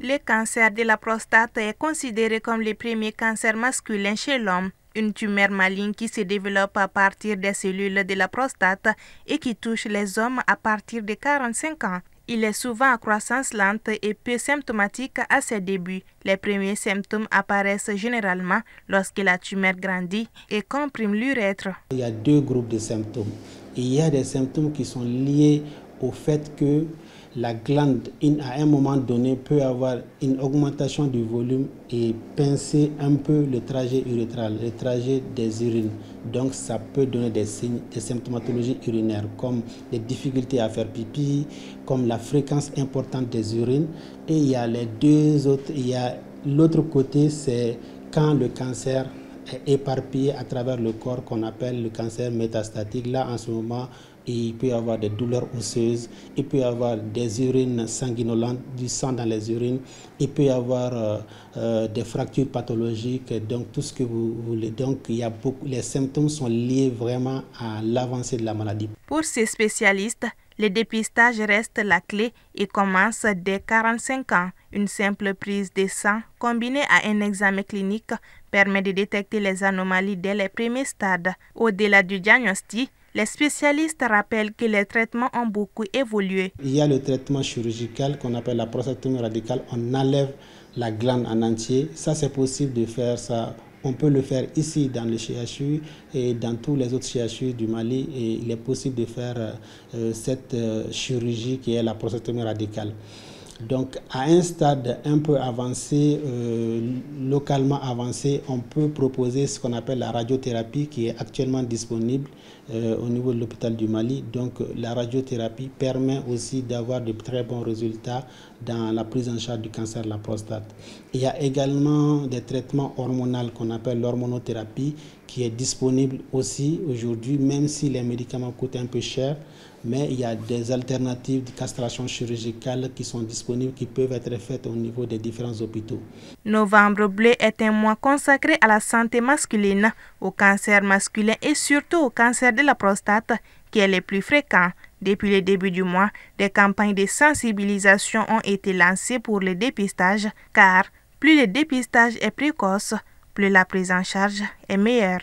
Le cancer de la prostate est considéré comme le premier cancer masculin chez l'homme, une tumeur maligne qui se développe à partir des cellules de la prostate et qui touche les hommes à partir de 45 ans. Il est souvent à croissance lente et peu symptomatique à ses débuts. Les premiers symptômes apparaissent généralement lorsque la tumeur grandit et comprime l'urètre. Il y a deux groupes de symptômes. Il y a des symptômes qui sont liés au fait que la glande, à un moment donné, peut avoir une augmentation du volume et pincer un peu le trajet urétral, le trajet des urines. Donc ça peut donner des signes, des symptomatologies urinaires comme des difficultés à faire pipi, comme la fréquence importante des urines. Et il y a les deux autres, il y a l'autre côté, c'est quand le cancer est éparpillé à travers le corps qu'on appelle le cancer métastatique. Là, en ce moment, il peut y avoir des douleurs osseuses, il peut y avoir des urines sanguinolentes, du sang dans les urines, il peut y avoir des fractures pathologiques, donc tout ce que vous voulez. Donc il y a les symptômes sont liés vraiment à l'avancée de la maladie. Pour ces spécialistes, le dépistage reste la clé et commence dès 45 ans. Une simple prise de sang combinée à un examen clinique permet de détecter les anomalies dès les premiers stades. Au-delà du diagnostic, les spécialistes rappellent que les traitements ont beaucoup évolué. Il y a le traitement chirurgical qu'on appelle la prostatectomie radicale. On enlève la glande en entier. Ça, c'est possible de faire ça. On peut le faire ici dans le CHU et dans tous les autres CHU du Mali. Et il est possible de faire cette chirurgie qui est la prostatectomie radicale. Donc à un stade un peu avancé, localement avancé, on peut proposer ce qu'on appelle la radiothérapie qui est actuellement disponible au niveau de l'hôpital du Mali. Donc la radiothérapie permet aussi d'avoir de très bons résultats dans la prise en charge du cancer de la prostate. Il y a également des traitements hormonaux qu'on appelle l'hormonothérapie qui est disponible aussi aujourd'hui, même si les médicaments coûtent un peu cher. Mais il y a des alternatives de castration chirurgicale qui sont disponibles, qui peuvent être faites au niveau des différents hôpitaux. Novembre bleu est un mois consacré à la santé masculine, au cancer masculin et surtout au cancer de la prostate, qui est le plus fréquent. Depuis le début du mois, des campagnes de sensibilisation ont été lancées pour le dépistage, car plus le dépistage est précoce, plus la prise en charge est meilleure.